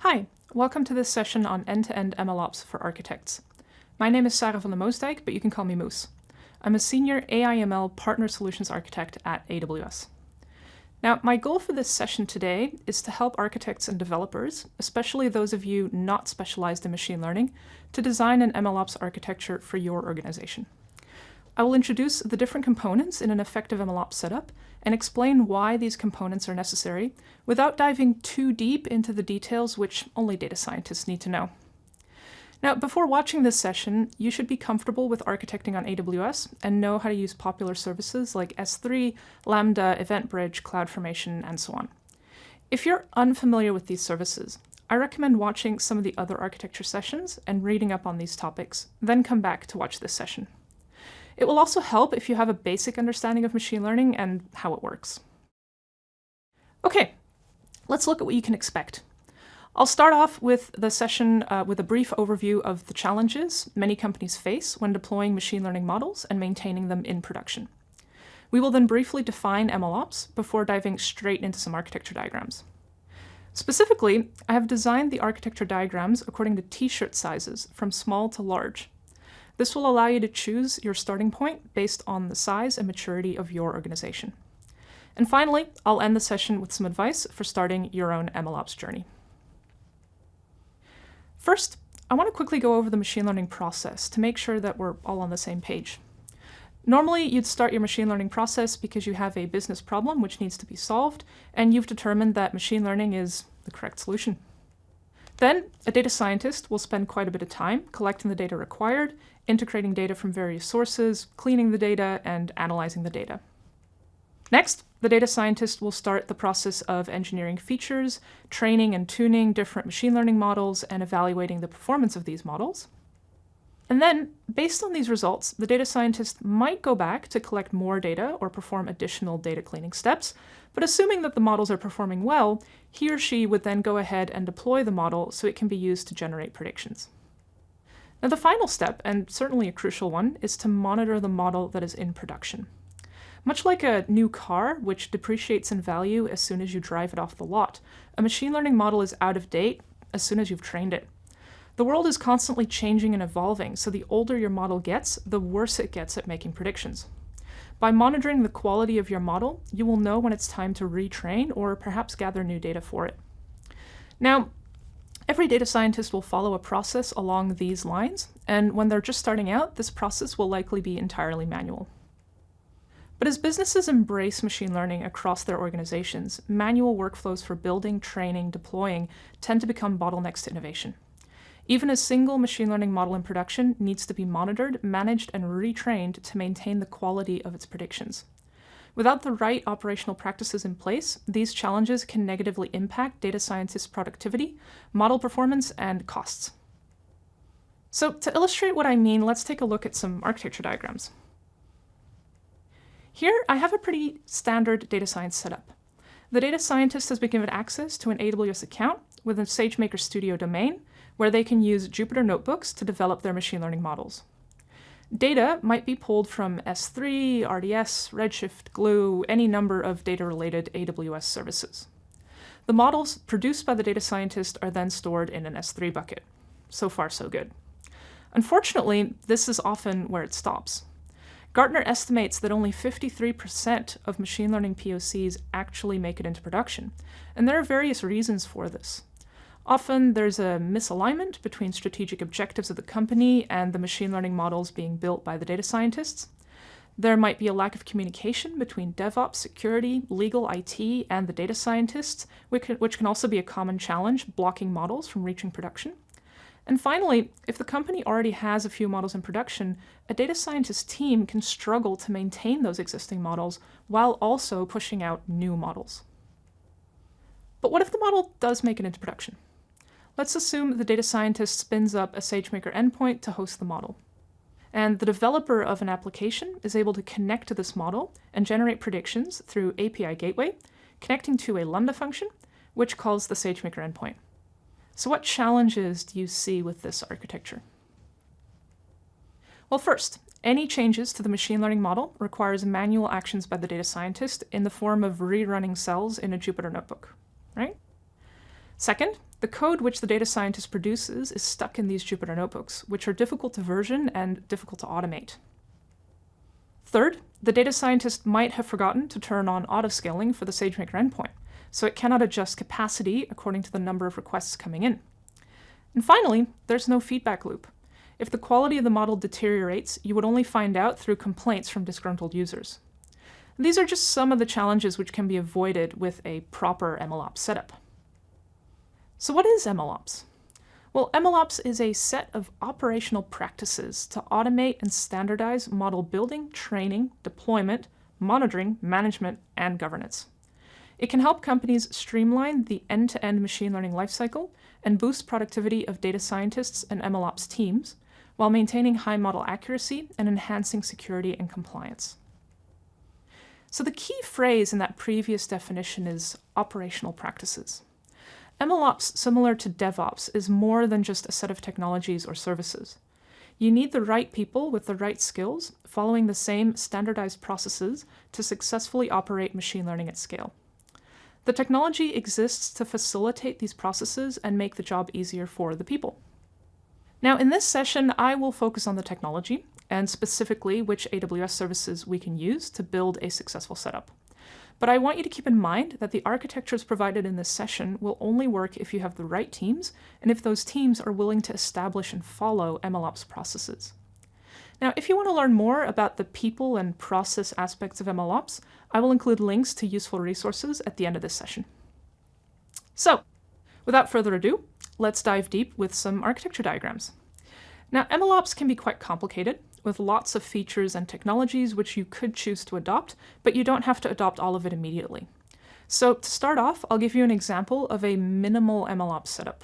Hi, welcome to this session on end-to-end MLOps for architects. My name is Sarah van der Moosdijk, but you can call me Moose. I'm a senior AI/ML partner solutions architect at AWS. Now, my goal for this session today is to help architects and developers, especially those of you not specialized in machine learning, to design an MLOps architecture for your organization. I will introduce the different components in an effective MLOps setup and explain why these components are necessary without diving too deep into the details which only data scientists need to know. Now, before watching this session, you should be comfortable with architecting on AWS and know how to use popular services like S3, Lambda, EventBridge, CloudFormation, and so on. If you're unfamiliar with these services, I recommend watching some of the other architecture sessions and reading up on these topics, then come back to watch this session. It will also help if you have a basic understanding of machine learning and how it works. Okay, let's look at what you can expect. I'll start off with the session with a brief overview of the challenges many companies face when deploying machine learning models and maintaining them in production. We will then briefly define MLOps before diving straight into some architecture diagrams. Specifically, I have designed the architecture diagrams according to t-shirt sizes from small to large. This will allow you to choose your starting point based on the size and maturity of your organization. And finally, I'll end the session with some advice for starting your own MLOps journey. First, I want to quickly go over the machine learning process to make sure that we're all on the same page. Normally, you'd start your machine learning process because you have a business problem which needs to be solved, and you've determined that machine learning is the correct solution. Then, a data scientist will spend quite a bit of time collecting the data required, integrating data from various sources, cleaning the data, and analyzing the data. Next, the data scientist will start the process of engineering features, training and tuning different machine learning models, and evaluating the performance of these models. And then, based on these results, the data scientist might go back to collect more data or perform additional data cleaning steps, but assuming that the models are performing well, he or she would then go ahead and deploy the model so it can be used to generate predictions. Now, the final step, and certainly a crucial one, is to monitor the model that is in production. Much like a new car, which depreciates in value as soon as you drive it off the lot, a machine learning model is out of date as soon as you've trained it. The world is constantly changing and evolving, so the older your model gets, the worse it gets at making predictions. By monitoring the quality of your model, you will know when it's time to retrain or perhaps gather new data for it. Now, every data scientist will follow a process along these lines, and when they're just starting out, this process will likely be entirely manual. But as businesses embrace machine learning across their organizations, manual workflows for building, training, deploying tend to become bottlenecks to innovation. Even a single machine learning model in production needs to be monitored, managed, and retrained to maintain the quality of its predictions. Without the right operational practices in place, these challenges can negatively impact data scientists' productivity, model performance, and costs. So to illustrate what I mean, let's take a look at some architecture diagrams. Here, I have a pretty standard data science setup. The data scientist has been given access to an AWS account with a Sagemaker Studio domain, where they can use Jupyter notebooks to develop their machine learning models. Data might be pulled from S3, RDS, Redshift, Glue, any number of data-related AWS services. The models produced by the data scientist are then stored in an S3 bucket. So far, so good. Unfortunately, this is often where it stops. Gartner estimates that only 53% of machine learning POCs actually make it into production, and there are various reasons for this. Often there's a misalignment between strategic objectives of the company and the machine learning models being built by the data scientists. There might be a lack of communication between DevOps, security, legal, IT, and the data scientists, which can also be a common challenge, blocking models from reaching production. And finally, if the company already has a few models in production, a data scientist team can struggle to maintain those existing models while also pushing out new models. But what if the model does make it into production? Let's assume the data scientist spins up a Sagemaker endpoint to host the model. And the developer of an application is able to connect to this model and generate predictions through API Gateway, connecting to a Lambda function, which calls the Sagemaker endpoint. So what challenges do you see with this architecture? Well, first, any changes to the machine learning model requires manual actions by the data scientist in the form of rerunning cells in a Jupyter notebook, right? Second, The code which the data scientist produces is stuck in these Jupyter notebooks, which are difficult to version and difficult to automate. Third, the data scientist might have forgotten to turn on autoscaling for the Sagemaker endpoint, so it cannot adjust capacity according to the number of requests coming in. And finally, there's no feedback loop. If the quality of the model deteriorates, you would only find out through complaints from disgruntled users. These are just some of the challenges which can be avoided with a proper MLOps setup. So what is MLOps? Well, MLOps is a set of operational practices to automate and standardize model building, training, deployment, monitoring, management, and governance. It can help companies streamline the end-to-end machine learning lifecycle and boost productivity of data scientists and MLOps teams while maintaining high model accuracy and enhancing security and compliance. So the key phrase in that previous definition is operational practices. MLOps, similar to DevOps, is more than just a set of technologies or services. You need the right people with the right skills, following the same standardized processes to successfully operate machine learning at scale. The technology exists to facilitate these processes and make the job easier for the people. Now, in this session, I will focus on the technology, and specifically which AWS services we can use to build a successful setup. But I want you to keep in mind that the architectures provided in this session will only work if you have the right teams, and if those teams are willing to establish and follow MLOps processes. Now, if you want to learn more about the people and process aspects of MLOps, I will include links to useful resources at the end of this session. So, without further ado, let's dive deep with some architecture diagrams. Now, MLOps can be quite complicated, with lots of features and technologies which you could choose to adopt, but you don't have to adopt all of it immediately. So to start off, I'll give you an example of a minimal MLOps setup.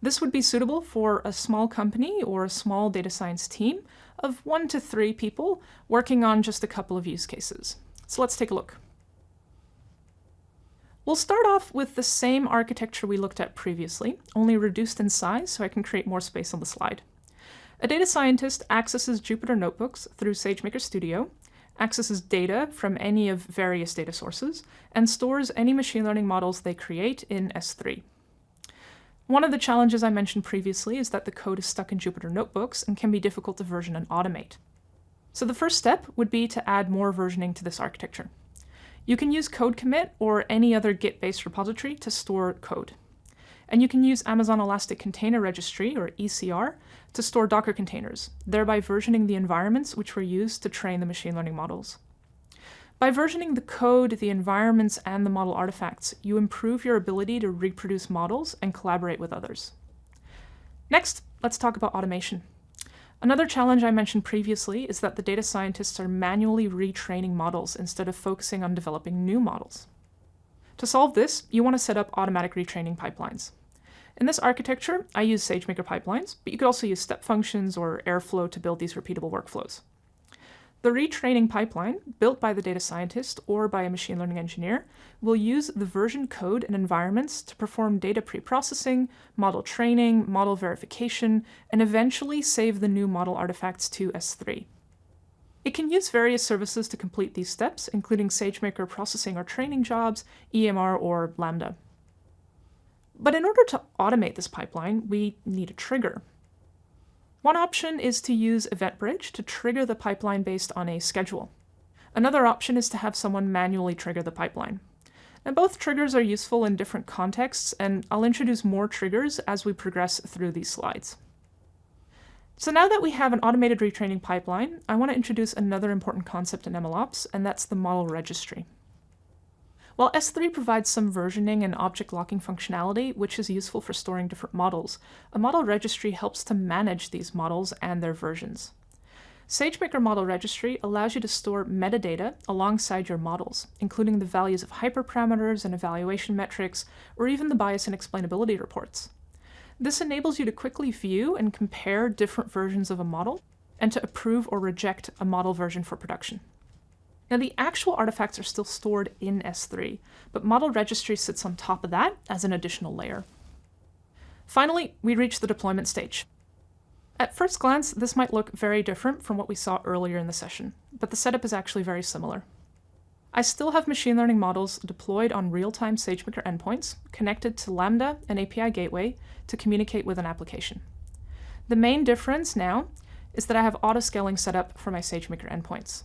This would be suitable for a small company or a small data science team of 1 to 3 people working on just a couple of use cases. So let's take a look. We'll start off with the same architecture we looked at previously, only reduced in size so I can create more space on the slide. A data scientist accesses Jupyter notebooks through Sagemaker Studio, accesses data from any of various data sources, and stores any machine learning models they create in S3. One of the challenges I mentioned previously is that the code is stuck in Jupyter notebooks and can be difficult to version and automate. So the first step would be to add more versioning to this architecture. You can use code commit or any other Git-based repository to store code. And you can use Amazon Elastic Container Registry, or ECR, to store Docker containers, thereby versioning the environments which were used to train the machine learning models. By versioning the code, the environments, and the model artifacts, you improve your ability to reproduce models and collaborate with others. Next, let's talk about automation. Another challenge I mentioned previously is that the data scientists are manually retraining models instead of focusing on developing new models. To solve this, you want to set up automatic retraining pipelines. In this architecture, I use Sagemaker pipelines, but you could also use step functions or Airflow to build these repeatable workflows. The retraining pipeline, built by the data scientist or by a machine learning engineer, will use the version code and environments to perform data preprocessing, model training, model verification, and eventually save the new model artifacts to S3. It can use various services to complete these steps, including Sagemaker processing or training jobs, EMR, or Lambda. But in order to automate this pipeline, we need a trigger. One option is to use EventBridge to trigger the pipeline based on a schedule. Another option is to have someone manually trigger the pipeline. And both triggers are useful in different contexts, and I'll introduce more triggers as we progress through these slides. So now that we have an automated retraining pipeline, I want to introduce another important concept in MLOps, and that's the model registry. While S3 provides some versioning and object locking functionality, which is useful for storing different models, a model registry helps to manage these models and their versions. Sagemaker Model Registry allows you to store metadata alongside your models, including the values of hyperparameters and evaluation metrics, or even the bias and explainability reports. This enables you to quickly view and compare different versions of a model, and to approve or reject a model version for production. Now, the actual artifacts are still stored in S3, but Model Registry sits on top of that as an additional layer. Finally, we reach the deployment stage. At first glance, this might look very different from what we saw earlier in the session, but the setup is actually very similar. I still have machine learning models deployed on real-time Sagemaker endpoints connected to Lambda and API Gateway to communicate with an application. The main difference now is that I have auto-scaling set up for my Sagemaker endpoints.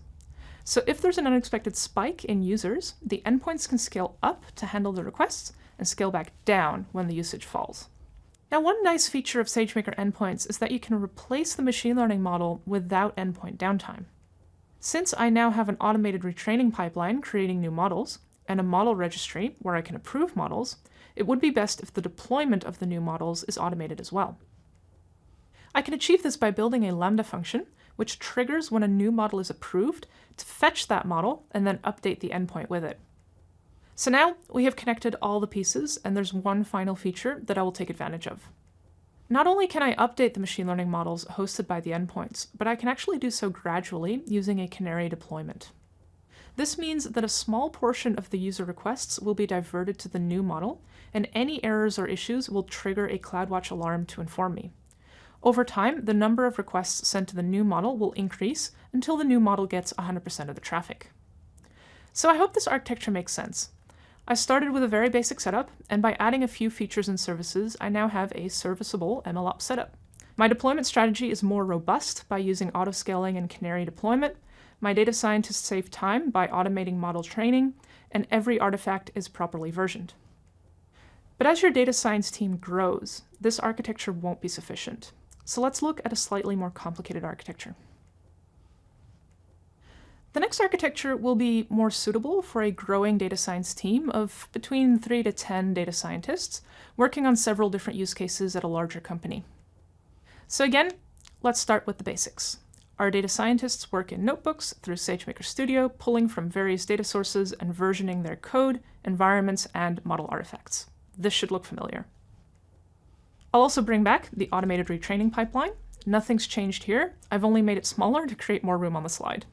So if there's an unexpected spike in users, the endpoints can scale up to handle the requests and scale back down when the usage falls. Now, one nice feature of Sagemaker endpoints is that you can replace the machine learning model without endpoint downtime. Since I now have an automated retraining pipeline creating new models and a model registry where I can approve models, it would be best if the deployment of the new models is automated as well. I can achieve this by building a Lambda function, which triggers when a new model is approved to fetch that model and then update the endpoint with it. So now we have connected all the pieces, and there's one final feature that I will take advantage of. Not only can I update the machine learning models hosted by the endpoints, but I can actually do so gradually using a canary deployment. This means that a small portion of the user requests will be diverted to the new model, and any errors or issues will trigger a CloudWatch alarm to inform me. Over time, the number of requests sent to the new model will increase until the new model gets 100% of the traffic. So I hope this architecture makes sense. I started with a very basic setup, and by adding a few features and services, I now have a serviceable MLOps setup. My deployment strategy is more robust by using auto-scaling and canary deployment. My data scientists save time by automating model training, and every artifact is properly versioned. But as your data science team grows, this architecture won't be sufficient. So let's look at a slightly more complicated architecture. The next architecture will be more suitable for a growing data science team of between 3 to 10 data scientists working on several different use cases at a larger company. So again, let's start with the basics. Our data scientists work in notebooks through Sagemaker Studio, pulling from various data sources and versioning their code, environments, and model artifacts. This should look familiar. I'll also bring back the automated retraining pipeline. Nothing's changed here. I've only made it smaller to create more room on the slide.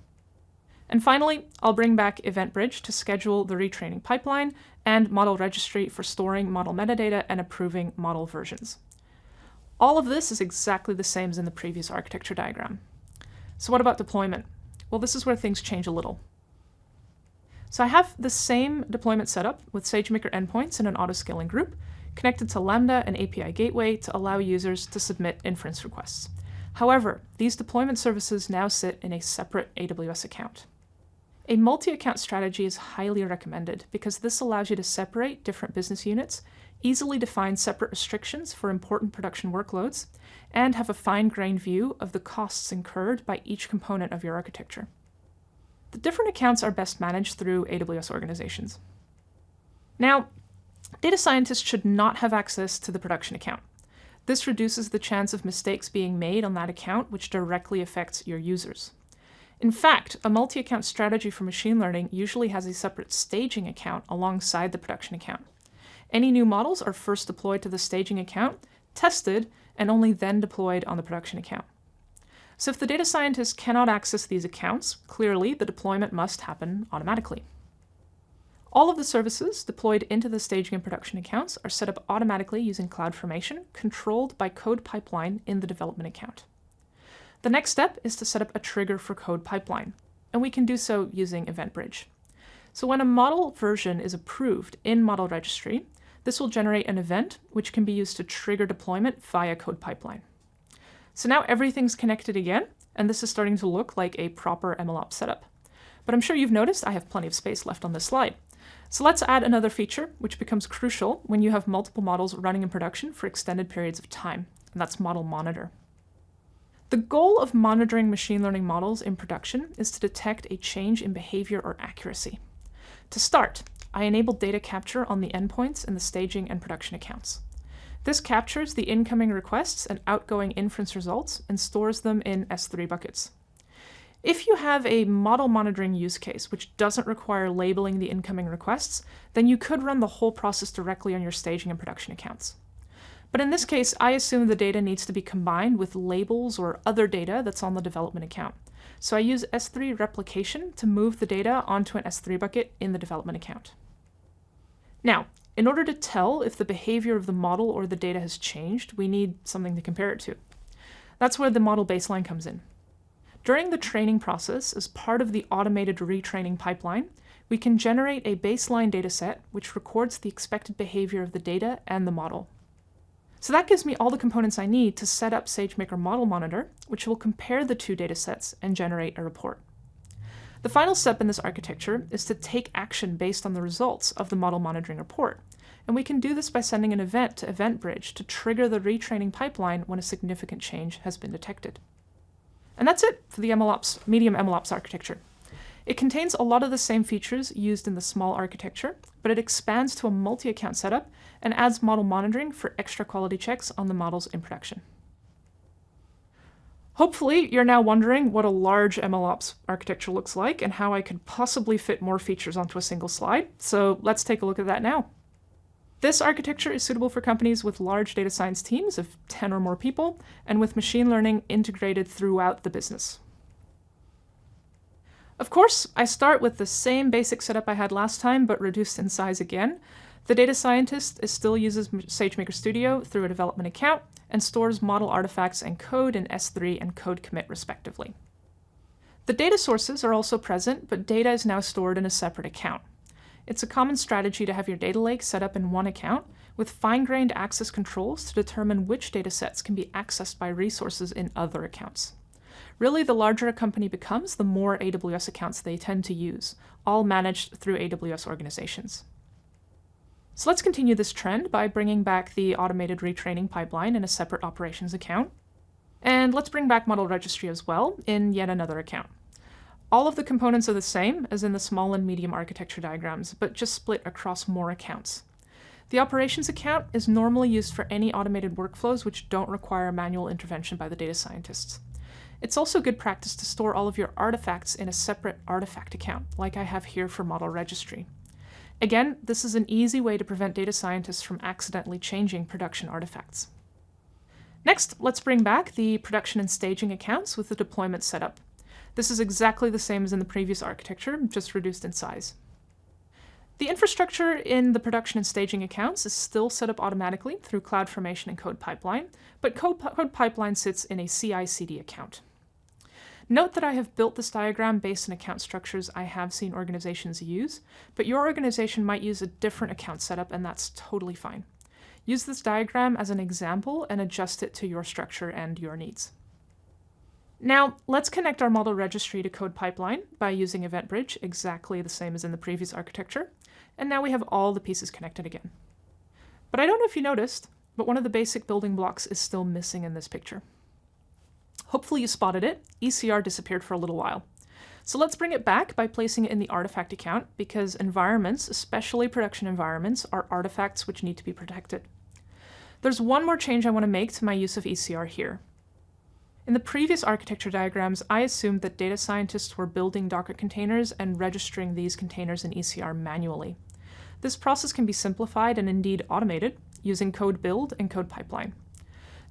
And finally, I'll bring back Event Bridge to schedule the retraining pipeline and Model Registry for storing model metadata and approving model versions. All of this is exactly the same as in the previous architecture diagram. So what about deployment? Well, this is where things change a little. So I have the same deployment setup with Sagemaker endpoints in an auto-scaling group connected to Lambda and API Gateway to allow users to submit inference requests. However, these deployment services now sit in a separate AWS account. A multi-account strategy is highly recommended because this allows you to separate different business units, easily define separate restrictions for important production workloads, and have a fine-grained view of the costs incurred by each component of your architecture. The different accounts are best managed through AWS organizations. Now, data scientists should not have access to the production account. This reduces the chance of mistakes being made on that account, which directly affects your users. In fact, a multi-account strategy for machine learning usually has a separate staging account alongside the production account. Any new models are first deployed to the staging account, tested, and only then deployed on the production account. So if the data scientist cannot access these accounts, clearly the deployment must happen automatically. All of the services deployed into the staging and production accounts are set up automatically using CloudFormation, controlled by code pipeline in the development account. The next step is to set up a trigger for code pipeline, and we can do so using Event Bridge. So when a model version is approved in Model Registry, this will generate an event which can be used to trigger deployment via code pipeline. So now everything's connected again, and this is starting to look like a proper MLOps setup. But I'm sure you've noticed I have plenty of space left on this slide. So let's add another feature which becomes crucial when you have multiple models running in production for extended periods of time, and that's Model Monitor. The goal of monitoring machine learning models in production is to detect a change in behavior or accuracy. To start, I enable data capture on the endpoints in the staging and production accounts. This captures the incoming requests and outgoing inference results and stores them in S3 buckets. If you have a model monitoring use case which doesn't require labeling the incoming requests, then you could run the whole process directly on your staging and production accounts. But in this case, I assume the data needs to be combined with labels or other data that's on the development account. So I use S3 replication to move the data onto an S3 bucket in the development account. Now, in order to tell if the behavior of the model or the data has changed, we need something to compare it to. That's where the model baseline comes in. During the training process, as part of the automated retraining pipeline, we can generate a baseline dataset which records the expected behavior of the data and the model. So that gives me all the components I need to set up Sagemaker Model Monitor, which will compare the two datasets and generate a report. The final step in this architecture is to take action based on the results of the model monitoring report, and we can do this by sending an event to EventBridge to trigger the retraining pipeline when a significant change has been detected. And that's it for the MLOps, medium MLOps architecture. It contains a lot of the same features used in the small architecture, but it expands to a multi-account setup and adds model monitoring for extra quality checks on the models in production. Hopefully, you're now wondering what a large MLOps architecture looks like and how I could possibly fit more features onto a single slide. So let's take a look at that now. This architecture is suitable for companies with large data science teams of 10 or more people and with machine learning integrated throughout the business. Of course, I start with the same basic setup I had last time, but reduced in size again. The data scientist still uses Sagemaker Studio through a development account and stores model artifacts and code in S3 and code commit respectively. The data sources are also present, but data is now stored in a separate account. It's a common strategy to have your data lake set up in one account with fine-grained access controls to determine which datasets can be accessed by resources in other accounts. Really, the larger a company becomes, the more AWS accounts they tend to use, all managed through AWS organizations. So let's continue this trend by bringing back the automated retraining pipeline in a separate operations account. And let's bring back model registry as well in yet another account. All of the components are the same as in the small and medium architecture diagrams, but just split across more accounts. The operations account is normally used for any automated workflows which don't require manual intervention by the data scientists. It's also good practice to store all of your artifacts in a separate artifact account, like I have here for model registry. Again, this is an easy way to prevent data scientists from accidentally changing production artifacts. Next, let's bring back the production and staging accounts with the deployment setup. This is exactly the same as in the previous architecture, just reduced in size. The infrastructure in the production and staging accounts is still set up automatically through CloudFormation and Code Pipeline, but Code Pipeline sits in a CI/CD account. Note that I have built this diagram based on account structures I have seen organizations use, but your organization might use a different account setup, and that's totally fine. Use this diagram as an example and adjust it to your structure and your needs. Now, let's connect our model registry to Code Pipeline by using EventBridge, exactly the same as in the previous architecture, and now we have all the pieces connected again. But I don't know if you noticed, but one of the basic building blocks is still missing in this picture. Hopefully you spotted it. ECR disappeared for a little while. So let's bring it back by placing it in the artifact account, because environments, especially production environments, are artifacts which need to be protected. There's one more change I want to make to my use of ECR here. In the previous architecture diagrams, I assumed that data scientists were building Docker containers and registering these containers in ECR manually. This process can be simplified and indeed automated using code build and code pipeline.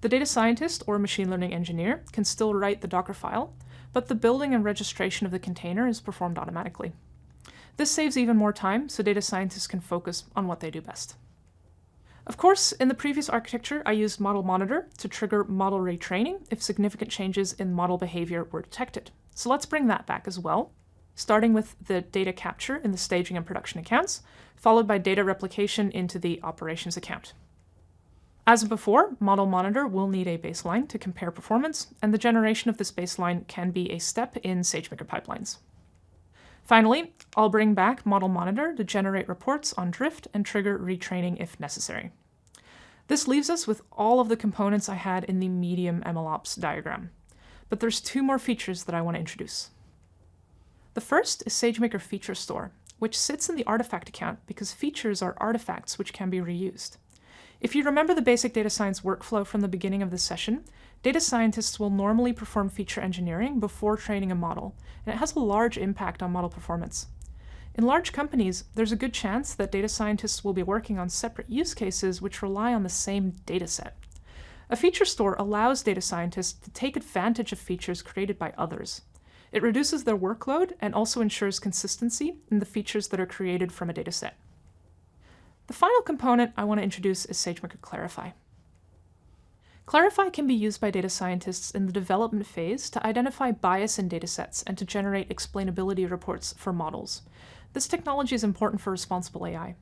The data scientist or machine learning engineer can still write the Docker file, but the building and registration of the container is performed automatically. This saves even more time, so data scientists can focus on what they do best. Of course, in the previous architecture, I used Model Monitor to trigger model retraining if significant changes in model behavior were detected. So let's bring that back as well, starting with the data capture in the staging and production accounts, followed by data replication into the operations account. As before, Model Monitor will need a baseline to compare performance, and the generation of this baseline can be a step in Sagemaker pipelines. Finally, I'll bring back Model Monitor to generate reports on drift and trigger retraining if necessary. This leaves us with all of the components I had in the medium MLOps diagram, but there's two more features that I want to introduce. The first is Sagemaker Feature Store, which sits in the artifact account because features are artifacts which can be reused. If you remember the basic data science workflow from the beginning of this session, data scientists will normally perform feature engineering before training a model, and it has a large impact on model performance. In large companies, there's a good chance that data scientists will be working on separate use cases which rely on the same dataset. A feature store allows data scientists to take advantage of features created by others. It reduces their workload and also ensures consistency in the features that are created from a dataset. The final component I want to introduce is Sagemaker Clarify. Clarify can be used by data scientists in the development phase to identify bias in datasets and to generate explainability reports for models. This technology is important for responsible AI.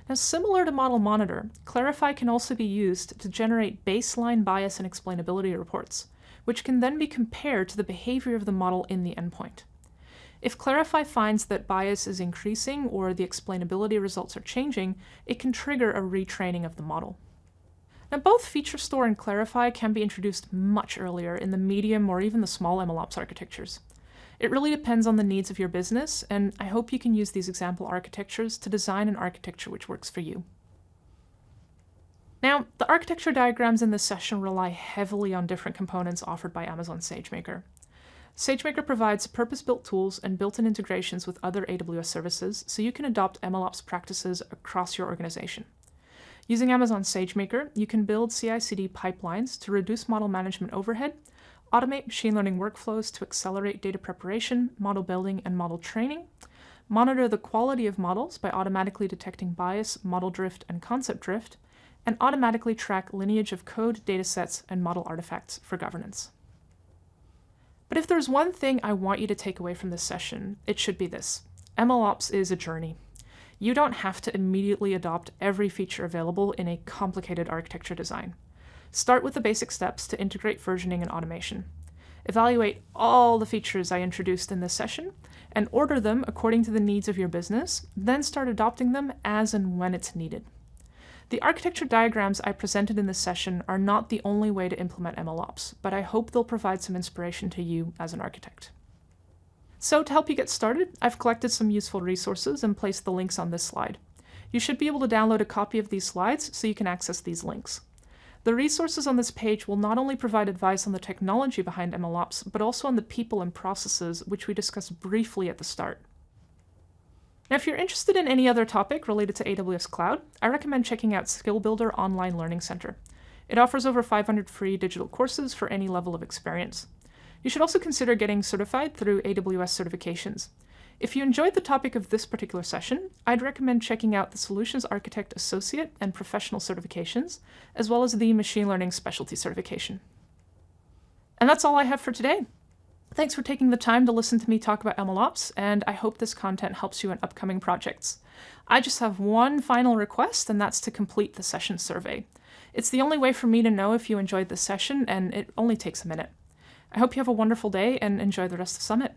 Now, similar to Model Monitor, Clarify can also be used to generate baseline bias and explainability reports, which can then be compared to the behavior of the model in the endpoint. If Clarify finds that bias is increasing or the explainability results are changing, it can trigger a retraining of the model. Now, both Feature Store and Clarify can be introduced much earlier in the medium or even the small MLOps architectures. It really depends on the needs of your business, and I hope you can use these example architectures to design an architecture which works for you. Now, the architecture diagrams in this session rely heavily on different components offered by Amazon Sagemaker. Sagemaker provides purpose-built tools and built-in integrations with other AWS services so you can adopt MLOps practices across your organization. Using Amazon Sagemaker, you can build CI/CD pipelines to reduce model management overhead, automate machine learning workflows to accelerate data preparation, model building, and model training, monitor the quality of models by automatically detecting bias, model drift, and concept drift, and automatically track lineage of code, datasets, and model artifacts for governance. But if there's one thing I want you to take away from this session, it should be this. MLOps is a journey. You don't have to immediately adopt every feature available in a complicated architecture design. Start with the basic steps to integrate versioning and automation. Evaluate all the features I introduced in this session and order them according to the needs of your business, then start adopting them as and when it's needed. The architecture diagrams I presented in this session are not the only way to implement MLOps, but I hope they'll provide some inspiration to you as an architect. So to help you get started, I've collected some useful resources and placed the links on this slide. You should be able to download a copy of these slides so you can access these links. The resources on this page will not only provide advice on the technology behind MLOps, but also on the people and processes which we discussed briefly at the start. Now, if you're interested in any other topic related to AWS Cloud, I recommend checking out Skill Builder Online Learning Center. It offers over 500 free digital courses for any level of experience. You should also consider getting certified through AWS certifications. If you enjoyed the topic of this particular session, I'd recommend checking out the Solutions Architect Associate and Professional certifications, as well as the Machine Learning Specialty certification. And that's all I have for today. Thanks for taking the time to listen to me talk about MLOps, and I hope this content helps you in upcoming projects. I just have one final request, and that's to complete the session survey. It's the only way for me to know if you enjoyed the session, and it only takes a minute. I hope you have a wonderful day and enjoy the rest of Summit.